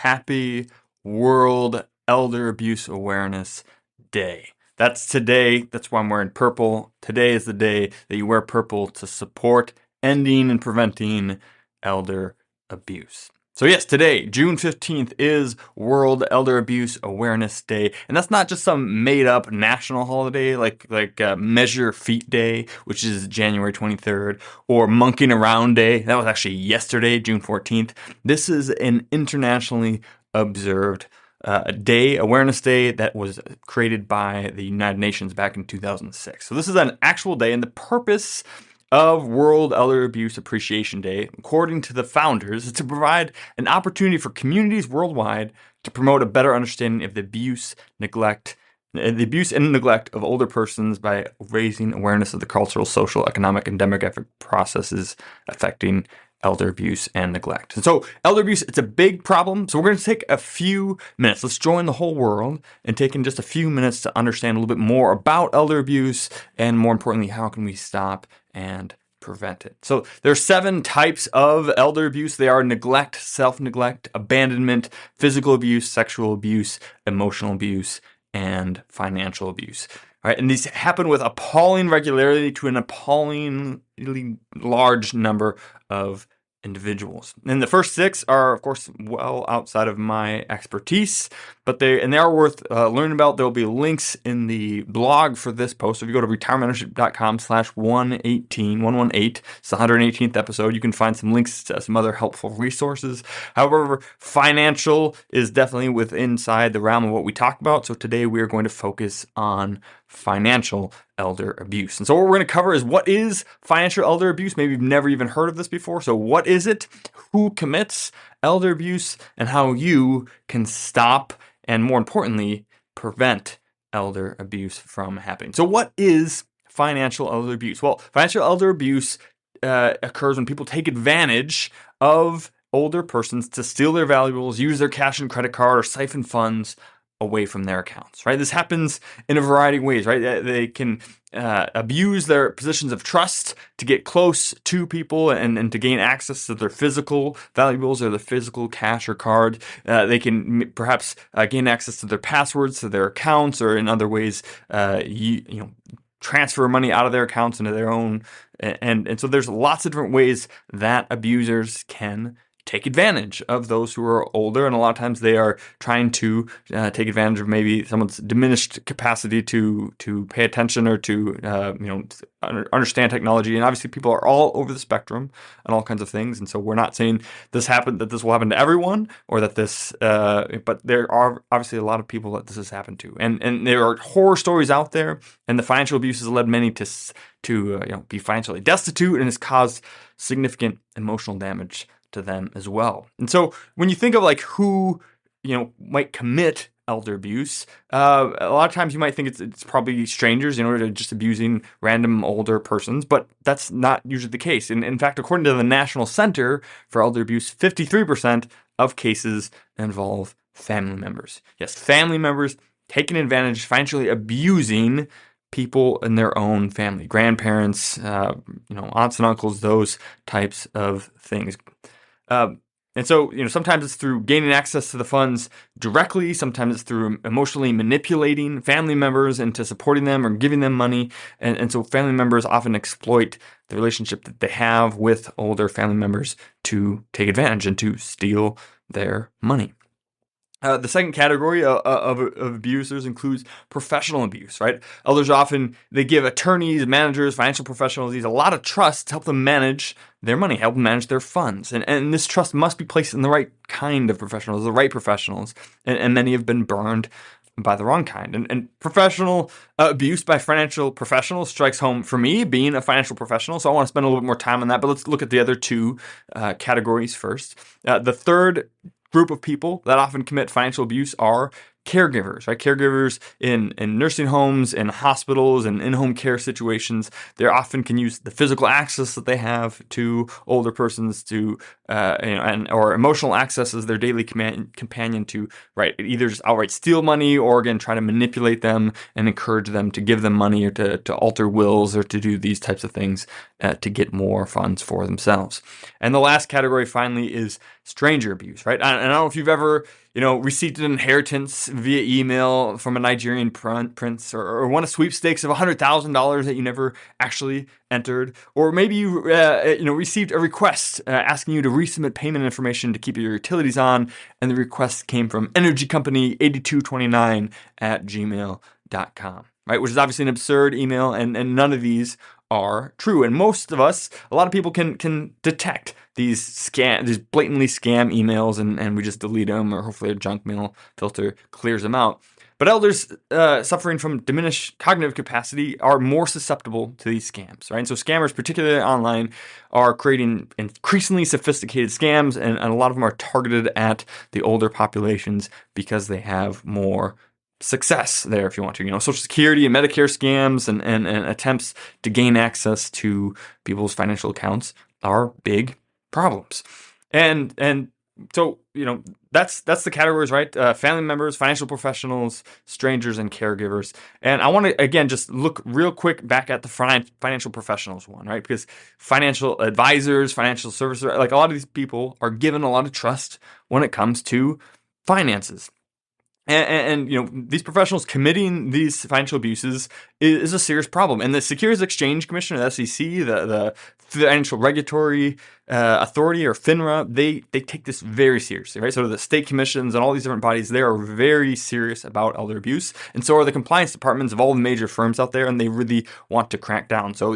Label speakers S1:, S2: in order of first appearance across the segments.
S1: happy World Elder Abuse Awareness Day. That's today. That's why I'm wearing purple. Today is the day that you wear purple to support ending and preventing elder abuse. So yes, today, June 15th, is World Elder Abuse Awareness Day. And that's not just some made-up national holiday like Measure Feet Day, which is January 23rd, or Monkeying Around Day. That was actually yesterday, June 14th. This is an internationally observed awareness day that was created by the United Nations back in 2006. So this is an actual day, and the purpose of World Elder Abuse Appreciation Day, according to the founders, is to provide an opportunity for communities worldwide to promote a better understanding of the abuse and neglect of older persons by raising awareness of the cultural, social, economic, and demographic processes affecting elder abuse and neglect. And so elder abuse, it's a big problem. So we're going to take a few minutes. Let's join the whole world and take in just a few minutes to understand a little bit more about elder abuse, and more importantly, how can we stop and prevent it. So there are 7 types of elder abuse. They are neglect, self-neglect, abandonment, physical abuse, sexual abuse, emotional abuse, and financial abuse. All right, and these happen with appalling regularity to an appallingly large number of individuals. And the first 6 are, of course, well outside of my expertise, but they are worth learning about. There will be links in the blog for this post. If you go to retirementmentorship.com/118, it's the 118th episode. You can find some links to some other helpful resources. However, financial is definitely inside the realm of what we talk about. So today we are going to focus on financial elder abuse. And so what we're going to cover is, what is financial elder abuse? Maybe you've never even heard of this before. So what is it? Who commits elder abuse? And how you can stop and, more importantly, prevent elder abuse from happening. So what is financial elder abuse? Well, financial elder abuse occurs when people take advantage of older persons to steal their valuables, use their cash and credit card, or siphon funds away from their accounts, right? This happens in a variety of ways, right? They can abuse their positions of trust to get close to people and to gain access to their physical valuables or their physical cash or card. They can perhaps gain access to their passwords to their accounts, or in other ways, transfer money out of their accounts into their own. And so there's lots of different ways that abusers can take advantage of those who are older, and a lot of times they are trying to take advantage of maybe someone's diminished capacity to pay attention or to understand technology. And obviously, people are all over the spectrum and all kinds of things. And so we're not saying this will happen to everyone, or that this, but there are obviously a lot of people that this has happened to, and there are horror stories out there. And the financial abuse has led many to be financially destitute, and has caused significant emotional damage to them as well. And so when you think of who might commit elder abuse, a lot of times you might think it's probably strangers, just abusing random older persons, but that's not usually the case. And in fact, according to the National Center for Elder Abuse, 53% of cases involve family members. Yes, family members taking advantage, financially abusing people in their own family, grandparents, aunts and uncles, those types of things. And so, sometimes it's through gaining access to the funds directly. Sometimes it's through emotionally manipulating family members into supporting them or giving them money. And so family members often exploit the relationship that they have with older family members to take advantage and to steal their money. The second category of abusers includes professional abuse, right? Elders often, they give attorneys, managers, financial professionals a lot of trust to help them manage their money, help them manage their funds. And this trust must be placed in the right kind of professionals, the right professionals. And many have been burned by the wrong kind. And professional abuse by financial professionals strikes home for me, being a financial professional. So I want to spend a little bit more time on that. But let's look at the other 2 categories first. The third group of people that often commit financial abuse are caregivers, right? Caregivers in nursing homes and hospitals and in-home care situations, they often can use the physical access that they have to older persons to, or emotional access as their daily companion to, right, either just outright steal money or again, try to manipulate them and encourage them to give them money or to alter wills or to do these types of things to get more funds for themselves. And the last category finally is stranger abuse, right? And I don't know if you've ever, received an inheritance via email from a Nigerian prince or won a sweepstakes of $100,000 that you never actually entered, or maybe you, received a request asking you to resubmit payment information to keep your utilities on, and the request came from Energy Company 8229 at gmail.com, right? Which is obviously an absurd email, and none of these are true. And most of us, a lot of people can detect these blatantly scam emails, and we just delete them, or hopefully a junk mail filter clears them out. But elders suffering from diminished cognitive capacity are more susceptible to these scams, right? And so scammers, particularly online, are creating increasingly sophisticated scams, and a lot of them are targeted at the older populations because they have more success there, if you want to. Social Security and Medicare scams and attempts to gain access to people's financial accounts are big problems. And so, that's the categories, right? Family members, financial professionals, strangers, and caregivers. And I want to, again, just look real quick back at the financial professionals one, right? Because financial advisors, financial services, like a lot of these people are given a lot of trust when it comes to finances. And these professionals committing these financial abuses is a serious problem. And the Securities Exchange Commission, or the SEC, the Financial Regulatory Authority, or FINRA, they take this very seriously, right? So the state commissions and all these different bodies, they are very serious about elder abuse. And so are the compliance departments of all the major firms out there, and they really want to crack down. So,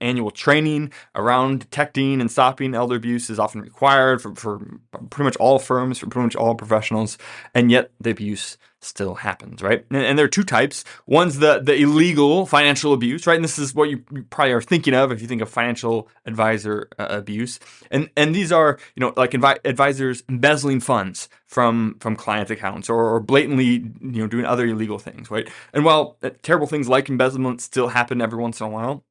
S1: annual training around detecting and stopping elder abuse is often required for pretty much all firms, for pretty much all professionals, and yet the abuse still happens, right? And there are two types. One's the illegal financial abuse, right? And this is what you probably are thinking of if you think of financial advisor abuse. And these are, like advisors embezzling funds from client accounts or blatantly, doing other illegal things, right? And while terrible things like embezzlement still happen every once in a while,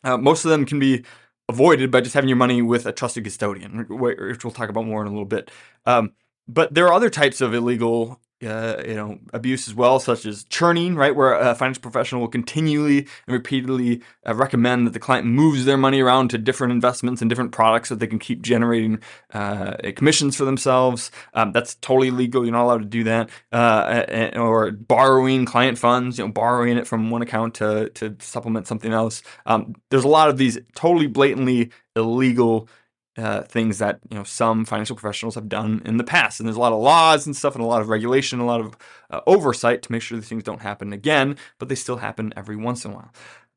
S1: most of them can be avoided by just having your money with a trusted custodian, which we'll talk about more in a little bit. But there are other types of illegal abuse as well, such as churning, right, where a financial professional will continually and repeatedly recommend that the client moves their money around to different investments and different products so they can keep generating commissions for themselves. That's totally illegal. You're not allowed to do that. Or borrowing client funds, borrowing it from one account to supplement something else. There's a lot of these totally blatantly illegal things that some financial professionals have done in the past, and there's a lot of laws and stuff, and a lot of regulation, a lot of oversight to make sure these things don't happen again. But they still happen every once in a while.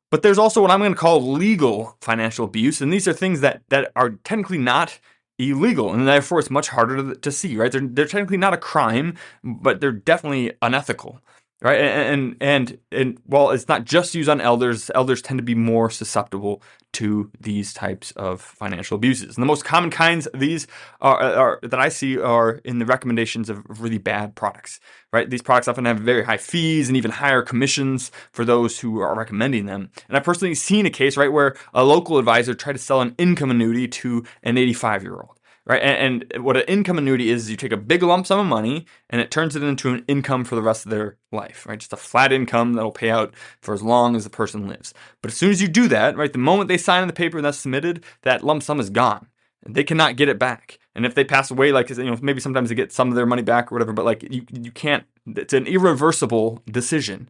S1: But there's also what I'm going to call legal financial abuse, and these are things that are technically not illegal, and therefore it's much harder to see. Right? They're technically not a crime, but they're definitely unethical. Right, and while it's not just used on elders tend to be more susceptible to these types of financial abuses. And the most common kinds of these are that I see are in the recommendations of really bad products. Right, these products often have very high fees and even higher commissions for those who are recommending them. And I've personally seen a case, right, where a local advisor tried to sell an income annuity to an 85-year-old. Right, and what an income annuity is you take a big lump sum of money and it turns it into an income for the rest of their life, right? Just a flat income that'll pay out for as long as the person lives. But as soon as you do that, right, the moment they sign the paper and that's submitted, that lump sum is gone. And they cannot get it back. And if they pass away, like, maybe sometimes they get some of their money back or whatever, but like you can't, it's an irreversible decision.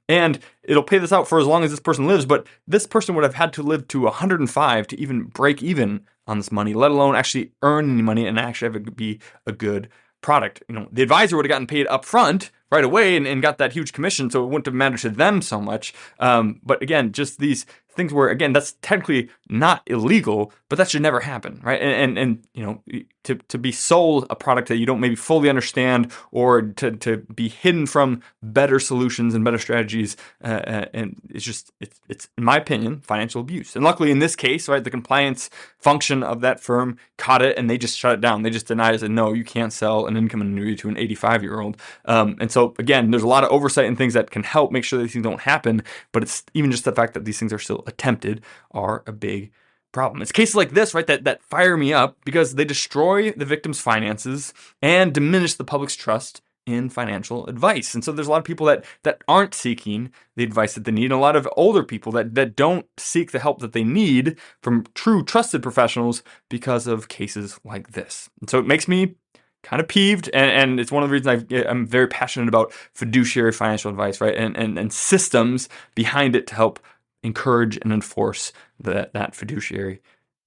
S1: And it'll pay this out for as long as this person lives, but this person would have had to live to 105 to even break even on this money, let alone actually earn any money and actually have it be a good product. The advisor would have gotten paid up front right away and got that huge commission, so it wouldn't have mattered to them so much. But again, just these things where, again, that's technically not illegal, but that should never happen, right? And you know, to be sold a product that you don't maybe fully understand, or to be hidden from better solutions and better strategies, and it's in my opinion financial abuse. And luckily in this case, right, the compliance function of that firm caught it and they just shut it down. They just denied it and said, no, you can't sell an income annuity to an 85-year-old. And so again, there's a lot of oversight and things that can help make sure that these things don't happen, but it's even just the fact that these things are still attempted are a big problem. It's cases like this, right, that fire me up because they destroy the victim's finances and diminish the public's trust in financial advice. And so there's a lot of people that aren't seeking the advice that they need, and a lot of older people that don't seek the help that they need from true trusted professionals because of cases like this. And so it makes me kind of peeved, and it's one of the reasons I'm very passionate about fiduciary financial advice, right, and systems behind it to help encourage and enforce that fiduciary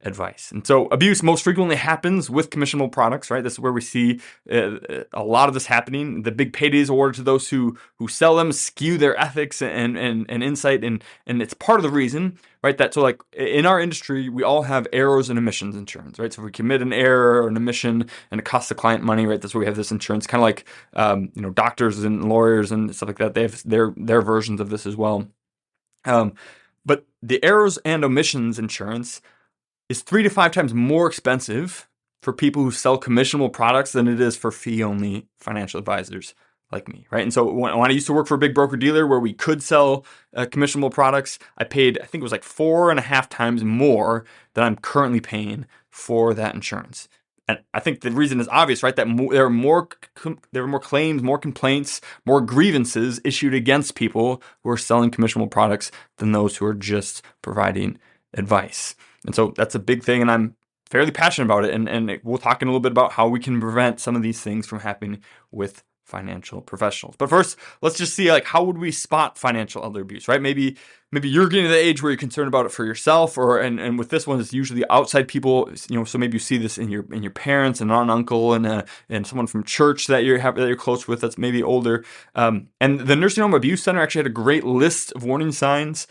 S1: advice. And so abuse most frequently happens with commissionable products, right? This is where we see a lot of this happening. The big paydays awarded to those who sell them skew their ethics and insight, and it's part of the reason, right? That so like in our industry, we all have errors and omissions insurance, right? So if we commit an error or an omission and it costs the client money, right? That's where we have this insurance. Kind of like doctors and lawyers and stuff like that. They have their versions of this as well. But the errors and omissions insurance is 3 to 5 times more expensive for people who sell commissionable products than it is for fee-only financial advisors like me, right? And so when I used to work for a big broker-dealer where we could sell commissionable products, I paid, I think it was like 4.5 times more than I'm currently paying for that insurance. And I think the reason is obvious, right? That there are more claims, more complaints, more grievances issued against people who are selling commissionable products than those who are just providing advice. And so that's a big thing, and I'm fairly passionate about it. And we'll talk in a little bit about how we can prevent some of these things from happening with financial professionals. But first, let's just see, like, how would we spot financial elder abuse, right? Maybe you're getting to the age where you're concerned about it for yourself, and with this one, it's usually outside people, so maybe you see this in your parents and aunt, uncle, and someone from church that you're close with that's maybe older. And the Nursing Home Abuse Center actually had a great list of warning signs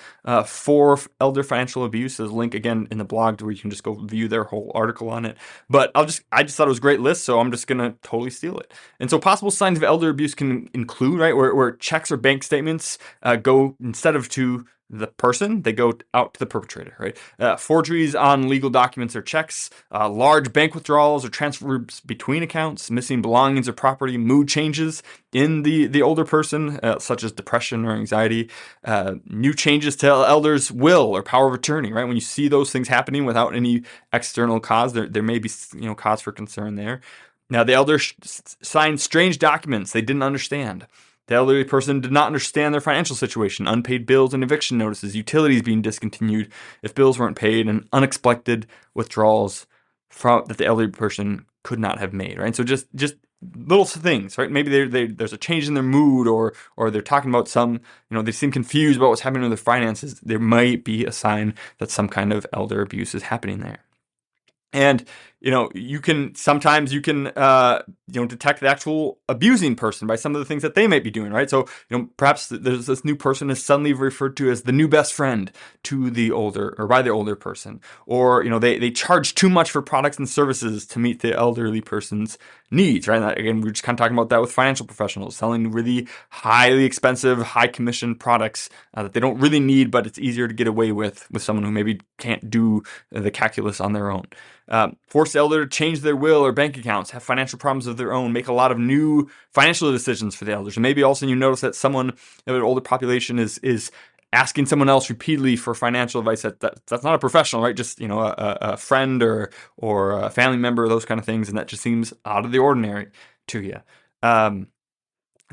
S1: for elder financial abuse. There's a link again in the blog where you can just go view their whole article on it. But I just thought it was a great list, so I'm just gonna totally steal it. And so possible signs of elder abuse can include, right, where checks or bank statements go instead of to the person, they go out to the perpetrator, right? Forgeries on legal documents or checks, large bank withdrawals or transfers between accounts, missing belongings or property, mood changes in the older person, such as depression or anxiety, new changes to elders' will or power of attorney, right? When you see those things happening without any external cause, there may be cause for concern there. Now, the elder signed strange documents they didn't understand. The elderly person did not understand their financial situation, unpaid bills and eviction notices, utilities being discontinued if bills weren't paid, and unexpected withdrawals that the elderly person could not have made, right? So just little things, right? Maybe there's a change in their mood, or they're talking about some, they seem confused about what's happening with their finances. There might be a sign that some kind of elder abuse is happening there. And you can detect the actual abusing person by some of the things that they might be doing, right? So perhaps there's this new person is suddenly referred to as the new best friend to the older, or by the older person, or they charge too much for products and services to meet the elderly person's needs, right? And again, we're just kind of talking about that with financial professionals selling really highly expensive, high commission products that they don't really need, but it's easier to get away with someone who maybe can't do the calculus on their own. Force the elder to change their will or bank accounts, have financial problems of their own, make a lot of new financial decisions for the elders. And maybe also you notice that someone in an older population is asking someone else repeatedly for financial advice that's not a professional, right? Just a friend or a family member, those kind of things, and that just seems out of the ordinary to you.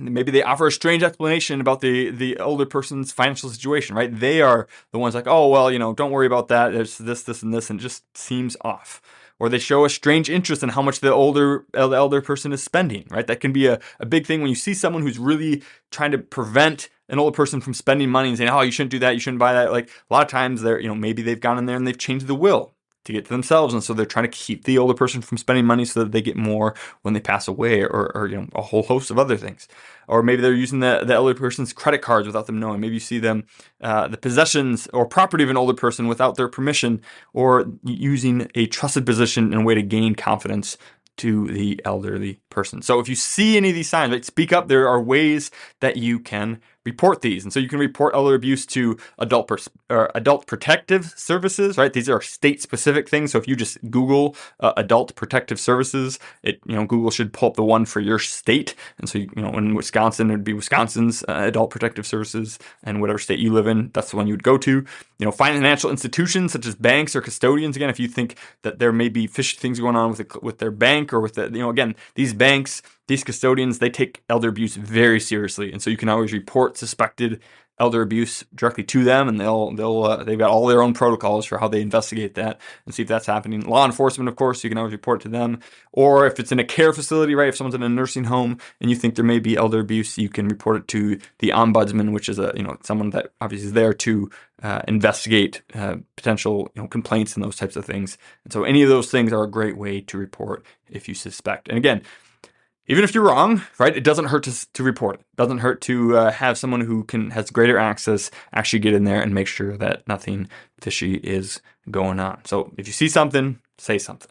S1: Maybe they offer a strange explanation about the older person's financial situation, right? They are the ones like, oh, well, don't worry about that. There's this, and this, and it just seems off. Or they show a strange interest in how much the elder person is spending, right? That can be a big thing when you see someone who's really trying to prevent an older person from spending money and saying, oh, you shouldn't do that, you shouldn't buy that. Like a lot of times maybe they've gone in there and they've changed the will to get to themselves. And so they're trying to keep the older person from spending money so that they get more when they pass away, or a whole host of other things. Or maybe they're using the elder person's credit cards without them knowing. Maybe you see them, the possessions or property of an older person without their permission, or using a trusted position in a way to gain confidence to the elderly person. So if you see any of these signs, right, speak up. There are ways that you can report these. And so you can report elder abuse to adult protective services, right? These are state specific things. So if you just Google adult protective services, Google should pull up the one for your state. And so, in Wisconsin, it'd be Wisconsin's adult protective services, and whatever state you live in, that's the one you would go to. Financial institutions such as banks or custodians. Again, if you think that there may be fishy things going on with their bank, or with again, these banks, these custodians, they take elder abuse very seriously. And so you can always report suspected elder abuse directly to them, and they've got all their own protocols for how they investigate that and see if that's happening. Law enforcement, of course, you can always report to them. Or if it's in a care facility, right? If someone's in a nursing home and you think there may be elder abuse, you can report it to the ombudsman, which is someone that obviously is there to investigate potential complaints and those types of things. And so any of those things are a great way to report if you suspect. And again, even if you're wrong, right, it doesn't hurt to report it. It doesn't hurt to have someone who has greater access actually get in there and make sure that nothing fishy is going on. So if you see something, say something.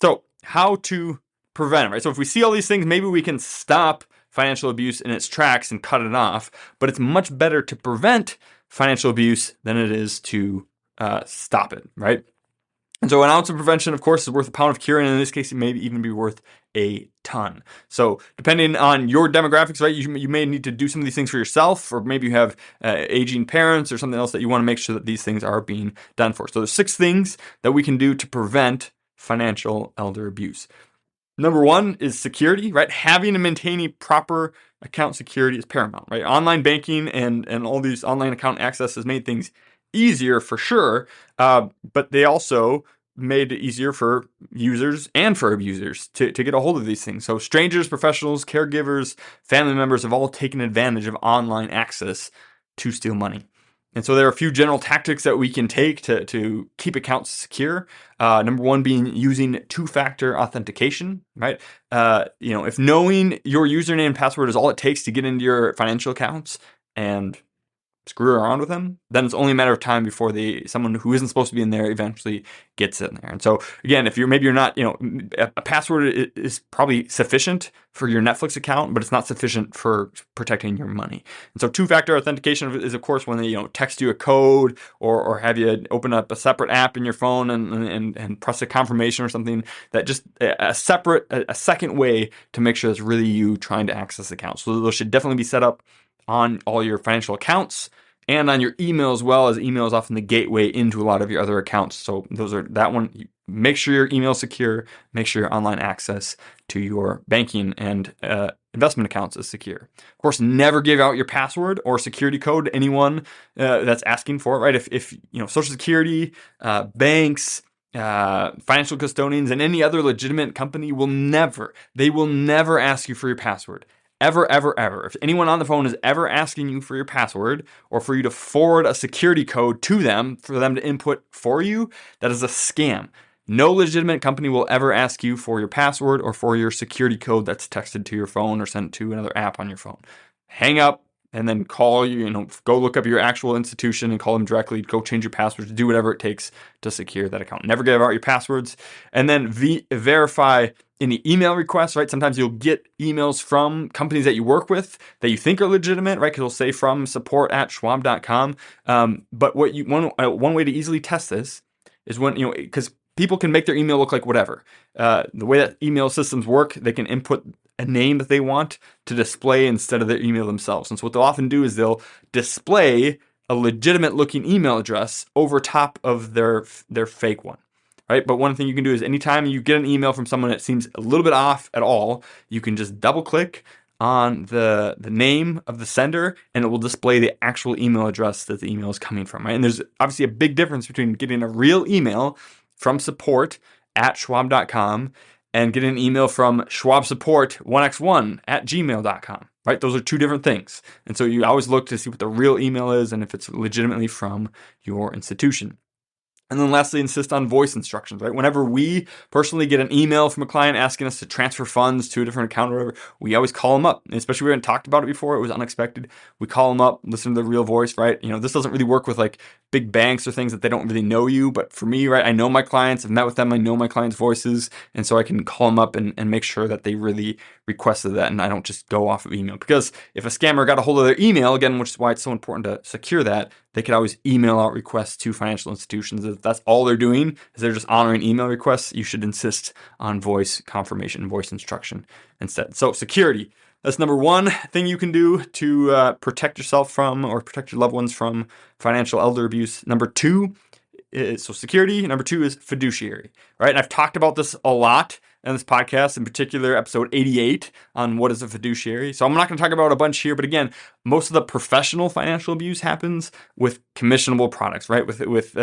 S1: So how to prevent it, right? So if we see all these things, maybe we can stop financial abuse in its tracks and cut it off. But it's much better to prevent financial abuse than it is to stop it, right? And so an ounce of prevention, of course, is worth a pound of cure, and in this case, it may even be worth a ton. So depending on your demographics, right, you may need to do some of these things for yourself, or maybe you have aging parents or something else that you want to make sure that these things are being done for. So there's 6 things that we can do to prevent financial elder abuse. Number 1 is security, right? Having and maintaining proper account security is paramount, right? Online banking and all these online account access has made things easier for sure, but they also made it easier for users and for abusers to get a hold of these things. So strangers, professionals, caregivers, family members have all taken advantage of online access to steal money. And so there are a few general tactics that we can take to keep accounts secure. Number 1 being using 2-factor authentication, right? If knowing your username and password is all it takes to get into your financial accounts and screw around with them, then it's only a matter of time before someone who isn't supposed to be in there eventually gets in there. And so again, if you're not, a password is probably sufficient for your Netflix account, but it's not sufficient for protecting your money. And so 2-factor authentication is, of course, when they text you a code or have you open up a separate app in your phone and press a confirmation or something, that just a second way to make sure it's really you trying to access accounts. So those should definitely be set up on all your financial accounts and on your email as well, as email is often the gateway into a lot of your other accounts. So that one, make sure your email is secure, make sure your online access to your banking and investment accounts is secure. Of course, never give out your password or security code to anyone that's asking for it, right? If Social Security, banks, financial custodians, and any other legitimate company will never ask you for your password. Ever, ever, ever. If anyone on the phone is ever asking you for your password or for you to forward a security code to them for them to input for you, that is a scam. No legitimate company will ever ask you for your password or for your security code that's texted to your phone or sent to another app on your phone. Hang up and then call go look up your actual institution and call them directly, go change your passwords, do whatever it takes to secure that account. Never give out your passwords. And then verify any email requests, right? Sometimes you'll get emails from companies that you work with that you think are legitimate, right? Because it'll say from support@schwab.com. But one way to easily test this is because people can make their email look like whatever. The way that email systems work, they can input a name that they want to display instead of their email themselves. And so what they'll often do is they'll display a legitimate looking email address over top of their fake one. Right? But one thing you can do is anytime you get an email from someone that seems a little bit off at all, you can just double click on the name of the sender and it will display the actual email address that the email is coming from. Right? And there's obviously a big difference between getting a real email from support@schwab.com and getting an email from Schwab Support 1x1@gmail.com. Right? Those are 2 different things. And so you always look to see what the real email is and if it's legitimately from your institution. And then lastly, insist on voice instructions, right? Whenever we personally get an email from a client asking us to transfer funds to a different account or whatever, we always call them up. And especially we haven't talked about it before. It was unexpected. We call them up, listen to the real voice, right? This doesn't really work with like big banks or things that they don't really know you. But for me, right, I know my clients. I've met with them. I know my clients' voices. And so I can call them up and make sure that they really requested that. And I don't just go off of email. Because if a scammer got a hold of their email, again, which is why it's so important to secure that, they could always email out requests to financial institutions. If that's all they're doing, is they're just honoring email requests, you should insist on voice confirmation, voice instruction instead. So security, that's number one thing you can do to protect yourself from or protect your loved ones from financial elder abuse. Number two is security. Number two is fiduciary, right? And I've talked about this a lot in this podcast, in particular, episode 88 on what is a fiduciary. So I'm not going to talk about a bunch here, but again, most of the professional financial abuse happens with commissionable products, right? With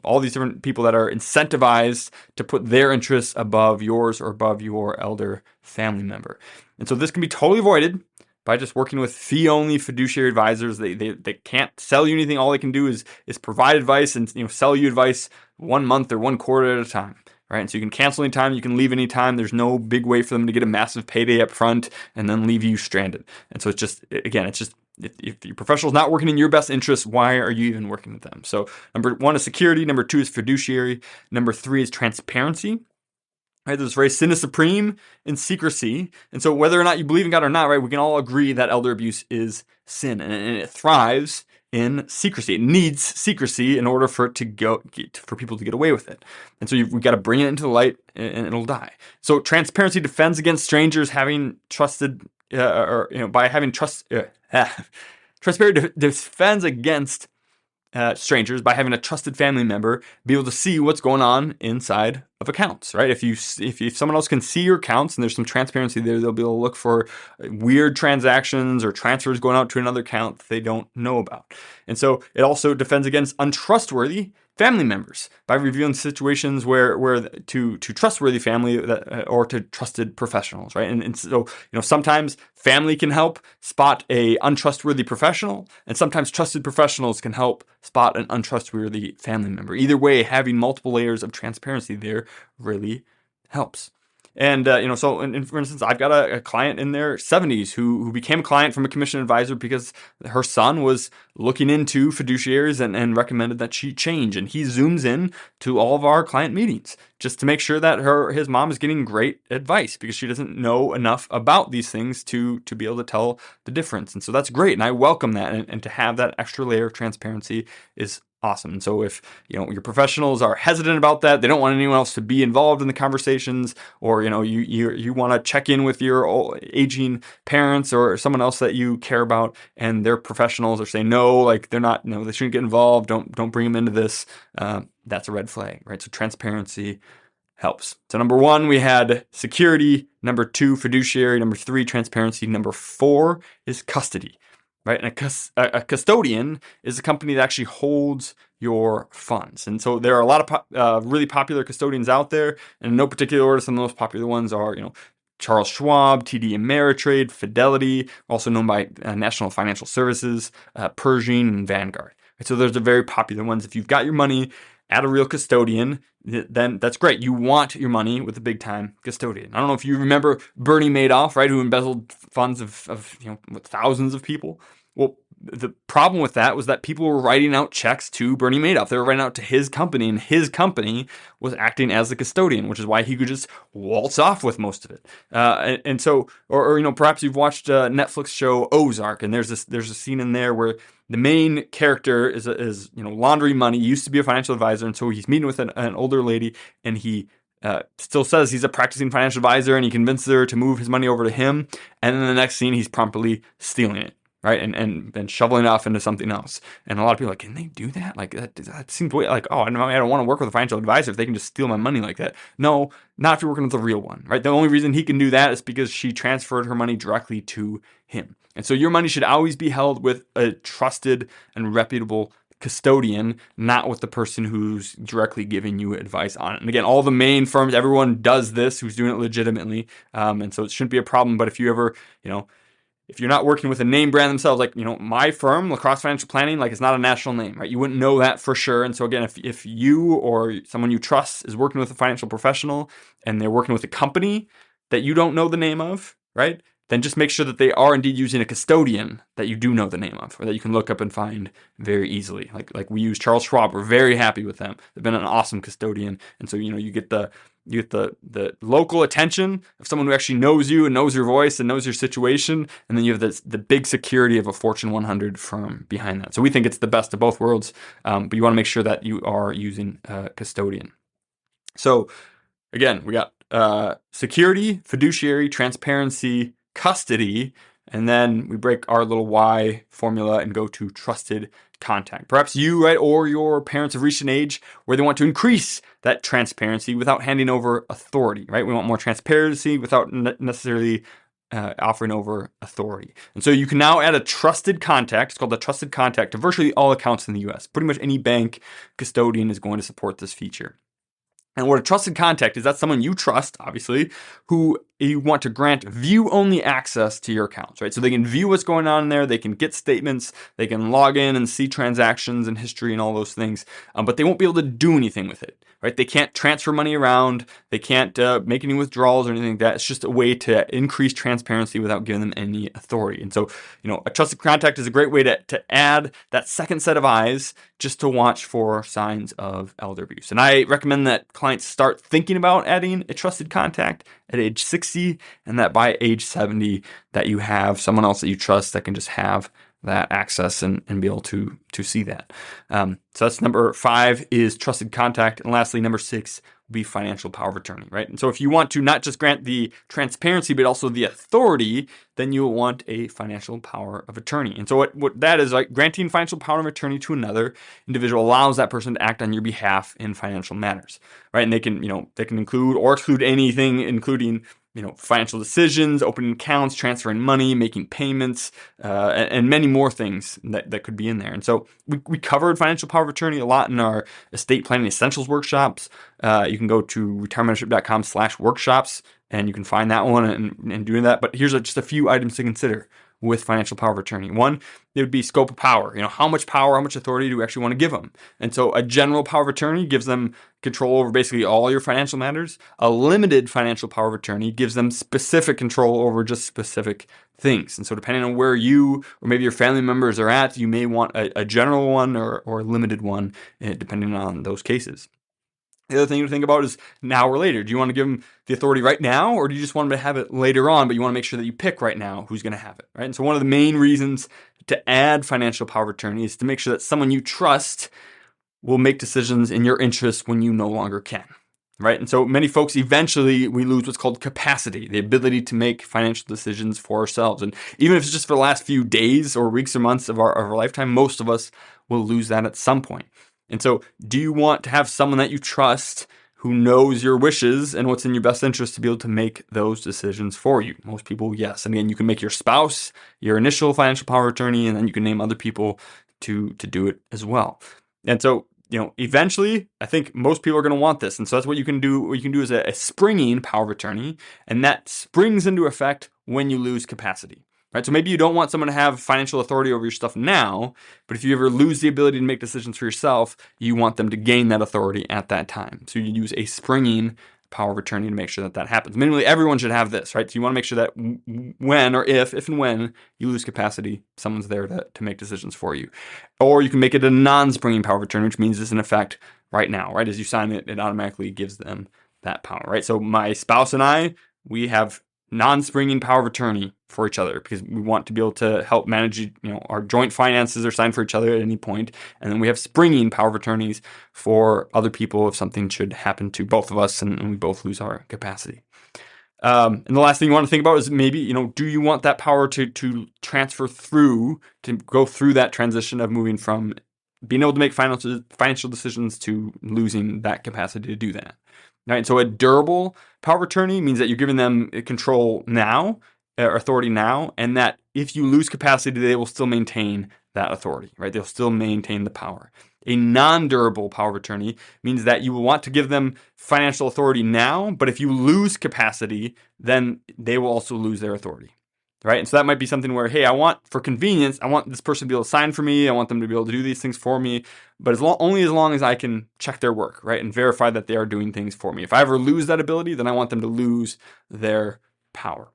S1: all these different people that are incentivized to put their interests above yours or above your elder family member. And so this can be totally avoided by just working with fee-only fiduciary advisors. They can't sell you anything. All they can do is provide advice and sell you advice 1 month or 1 quarter at a time. Right. And so you can cancel anytime, you can leave anytime. There's no big way for them to get a massive payday up front and then leave you stranded. And so it's just if your professional is not working in your best interest, why are you even working with them? So number one is security. Number two is fiduciary. Number three is transparency. Right, there's very sin is supreme in secrecy. And so whether or not you believe in God or not, right, we can all agree that elder abuse is sin and it thrives in secrecy. It needs secrecy in order for it to for people to get away with it. And so we've got to bring it into the light and it'll die. So transparency defends against strangers having trusted, by having trust, transparency defends against strangers by having a trusted family member be able to see what's going on inside of accounts, right? If someone else can see your accounts and there's some transparency there, they'll be able to look for weird transactions or transfers going out to another account that they don't know about. And so it also defends against untrustworthy family members by revealing situations where to trustworthy family or to trusted professionals, right? And so sometimes family can help spot a untrustworthy professional, and sometimes trusted professionals can help spot an untrustworthy family member. Either way, having multiple layers of transparency there really helps. And, for instance, I've got a client in their 70s who became a client from a commission advisor because her son was looking into fiduciaries and recommended that she change. And he zooms in to all of our client meetings just to make sure that his mom is getting great advice because she doesn't know enough about these things to be able to tell the difference. And so that's great. And I welcome that. And to have that extra layer of transparency is awesome. And so if your professionals are hesitant about that, they don't want anyone else to be involved in the conversations, or you want to check in with your aging parents or someone else that you care about, and their professionals are saying no, like they're not, they shouldn't get involved. Don't bring them into this. That's a red flag, right? So transparency helps. So number one, we had security. Number two, fiduciary. Number three, transparency. Number four is custody. Right, and a custodian is a company that actually holds your funds. And so there are a lot of really popular custodians out there, and in no particular order, some of the most popular ones are, Charles Schwab, TD Ameritrade, Fidelity, also known by National Financial Services, Pershing, and Vanguard. Right, so there's the very popular ones. If you've got your money at a real custodian, then that's great. You want your money with a big time custodian. I don't know if you remember Bernie Madoff, right, who embezzled funds of thousands of people. Well, the problem with that was that people were writing out checks to Bernie Madoff. They were writing out to his company, and his company was acting as the custodian, which is why he could just waltz off with most of it. And so, perhaps you've watched a Netflix show Ozark, and there's a scene in there where the main character is laundry money. He used to be a financial advisor, and so he's meeting with an older lady, and he still says he's a practicing financial advisor, and he convinces her to move his money over to him. And then the next scene, he's promptly stealing it. Right, and shoveling it off into something else. And a lot of people are like, can they do that? Like that seems way like, I don't want to work with a financial advisor if they can just steal my money like that. No, not if you're working with a real one, right? The only reason he can do that is because she transferred her money directly to him. And so your money should always be held with a trusted and reputable custodian, not with the person who's directly giving you advice on it. And again, all the main firms, everyone does this who's doing it legitimately. And so it shouldn't be a problem. But if you ever, if you're not working with a name brand themselves, like, my firm, Lacrosse Financial Planning, like, it's not a national name, right? You wouldn't know that for sure. And so again, if you or someone you trust is working with a financial professional and they're working with a company that you don't know the name of, right? Then just make sure that they are indeed using a custodian that you do know the name of, or that you can look up and find very easily. Like we use Charles Schwab. We're very happy with them. They've been an awesome custodian. And so, you get the local attention of someone who actually knows you and knows your voice and knows your situation. And then you have the big security of a Fortune 100 firm behind that. So we think it's the best of both worlds. But you want to make sure that you are using a custodian. So again, we got security, fiduciary, transparency, custody, and then we break our little Y formula and go to trusted contact. Perhaps you, right, or your parents have reached an age where they want to increase that transparency without handing over authority, right? We want more transparency without necessarily offering over authority. And so you can now add a trusted contact. It's called the trusted contact to virtually all accounts in the US. Pretty much any bank custodian is going to support this feature. And what a trusted contact is, that's someone you trust, obviously, who you want to grant view-only access to your accounts, right? So they can view what's going on in there, they can get statements, they can log in and see transactions and history and all those things, but they won't be able to do anything with it, right? They can't transfer money around, they can't make any withdrawals or anything like that. It's just a way to increase transparency without giving them any authority. And so, a trusted contact is a great way to add that second set of eyes just to watch for signs of elder abuse. And I recommend that clients start thinking about adding a trusted contact at age 60, and that by age 70 that you have someone else that you trust that can just have that access and be able to see that. So that's number 5 is trusted contact. And lastly, number 6 will be financial power of attorney, right? And so if you want to not just grant the transparency, but also the authority, then you will want a financial power of attorney. And so what that is, like, granting financial power of attorney to another individual allows that person to act on your behalf in financial matters, right? And they can include or exclude anything, including financial decisions, opening accounts, transferring money, making payments, and many more things that could be in there. And so we covered financial power of attorney a lot in our estate planning essentials workshops. You can go to retirementmentorship.com/workshops and you can find that one and doing that. But here's just a few items to consider with financial power of attorney. One, it would be scope of power. How much power, how much authority do we actually want to give them? And so a general power of attorney gives them control over basically all your financial matters. A limited financial power of attorney gives them specific control over just specific things. And so depending on where you or maybe your family members are at, you may want a general one or a limited one, depending on those cases. The other thing to think about is now or later. Do you want to give them the authority right now, or do you just want them to have it later on, but you want to make sure that you pick right now who's going to have it, right? And so one of the main reasons to add financial power of attorney is to make sure that someone you trust will make decisions in your interest when you no longer can, right? And so many folks, eventually we lose what's called capacity, the ability to make financial decisions for ourselves. And even if it's just for the last few days or weeks or months of our lifetime, most of us will lose that at some point. And so do you want to have someone that you trust who knows your wishes and what's in your best interest to be able to make those decisions for you? Most people, yes. And again, you can make your spouse your initial financial power of attorney, and then you can name other people to do it as well. And so, eventually, I think most people are going to want this. And so that's what you can do. What you can do is a springing power of attorney, and that springs into effect when you lose capacity. Right? So maybe you don't want someone to have financial authority over your stuff now, but if you ever lose the ability to make decisions for yourself, you want them to gain that authority at that time. So you use a springing power of attorney to make sure that happens. Minimally, everyone should have this, right? So you want to make sure that when or if and when you lose capacity, someone's there to make decisions for you. Or you can make it a non-springing power of attorney, which means it's in effect right now, right? As you sign it, it automatically gives them that power, right? So my spouse and I, we have non-springing power of attorney for each other because we want to be able to help manage, our joint finances are signed for each other at any point. And then we have springing power of attorneys for other people if something should happen to both of us and we both lose our capacity. And the last thing you want to think about is maybe, do you want that power to transfer through, to go through that transition of moving from being able to make financial decisions to losing that capacity to do that? Right, so a durable power of attorney means that you're giving them control now, authority now, and that if you lose capacity, they will still maintain that authority, right? They'll still maintain the power. A non-durable power of attorney means that you will want to give them financial authority now, but if you lose capacity, then they will also lose their authority. right? And so that might be something where, hey, for convenience, I want this person to be able to sign for me. I want them to be able to do these things for me, but only as long as I can check their work, right? And verify that they are doing things for me. If I ever lose that ability, then I want them to lose their power.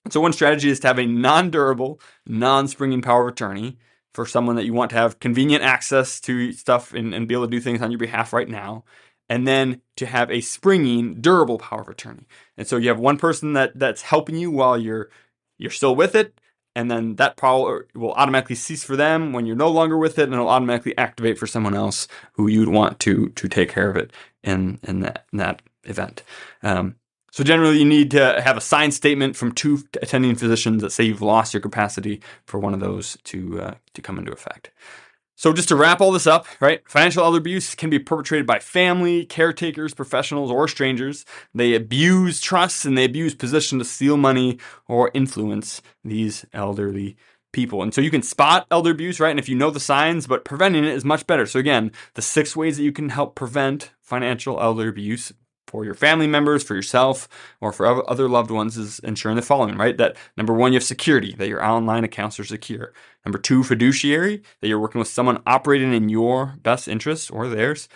S1: So one strategy is to have a non-durable, non-springing power of attorney for someone that you want to have convenient access to stuff and be able to do things on your behalf right now. And then to have a springing, durable power of attorney. And so you have one person that's helping you while you're still with it, and then that power will automatically cease for them when you're no longer with it, and it'll automatically activate for someone else who you'd want to take care of it in that event. So generally, you need to have a signed statement from 2 attending physicians that say you've lost your capacity for one of those to come into effect. So just to wrap all this up, right? Financial elder abuse can be perpetrated by family, caretakers, professionals, or strangers. They abuse trust and they abuse position to steal money or influence these elderly people. And so you can spot elder abuse, right? And if you know the signs, but preventing it is much better. So again, the 6 ways that you can help prevent financial elder abuse for your family members, for yourself, or for other loved ones is ensuring the following, right? That number 1, you have security, that your online accounts are secure. Number 2, fiduciary, that you're working with someone operating in your best interests or theirs.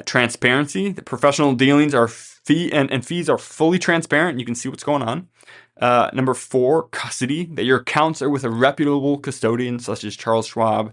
S1: Transparency, the professional dealings are fees are fully transparent and you can see what's going on. Number 4, custody, that your accounts are with a reputable custodian such as Charles Schwab,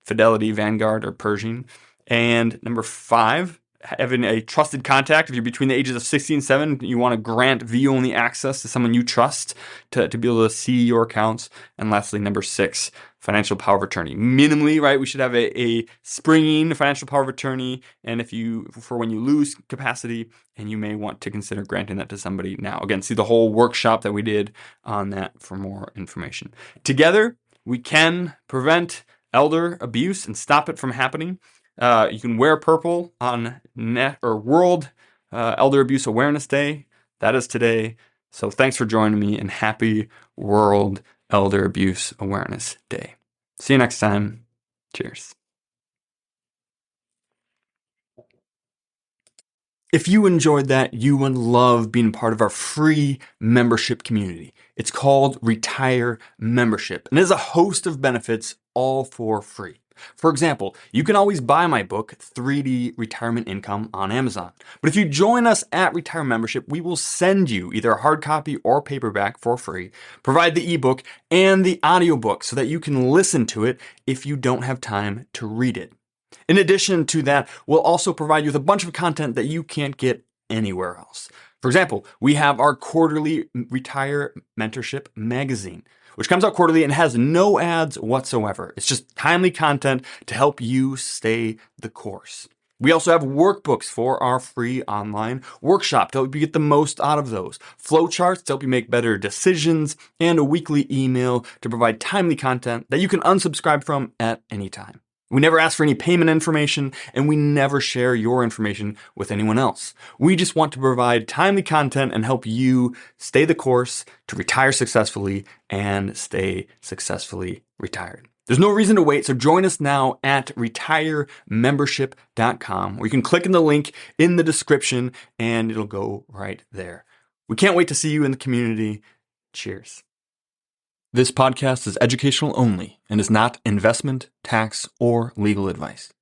S1: Fidelity, Vanguard, or Pershing. And number 5, having a trusted contact. If you're between the ages of 60 and 7, you want to grant view-only access to someone you trust to be able to see your accounts. And lastly, number 6, financial power of attorney. Minimally, right, we should have a springing financial power of attorney. And for when you lose capacity, and you may want to consider granting that to somebody now. Again, see the whole workshop that we did on that for more information. Together, we can prevent elder abuse and stop it from happening. You can wear purple on World Elder Abuse Awareness Day. That is today. So thanks for joining me, and happy World Elder Abuse Awareness Day. See you next time. Cheers. If you enjoyed that, you would love being part of our free membership community. It's called Retire Membership, and it has a host of benefits, all for free. For example, you can always buy my book, 3D Retirement Income, on Amazon. But if you join us at Retire Membership, we will send you either a hard copy or paperback for free, provide the ebook and the audiobook so that you can listen to it if you don't have time to read it. In addition to that, we'll also provide you with a bunch of content that you can't get anywhere else. For example, we have our quarterly Retire Mentorship magazine, which comes out quarterly and has no ads whatsoever. It's just timely content to help you stay the course. We also have workbooks for our free online workshop to help you get the most out of those, flowcharts to help you make better decisions, and a weekly email to provide timely content that you can unsubscribe from at any time. We never ask for any payment information, and we never share your information with anyone else. We just want to provide timely content and help you stay the course to retire successfully and stay successfully retired. There's no reason to wait, so join us now at retiremembership.com, where you can click in the link in the description and it'll go right there. We can't wait to see you in the community. Cheers. This podcast is educational only and is not investment, tax, or legal advice.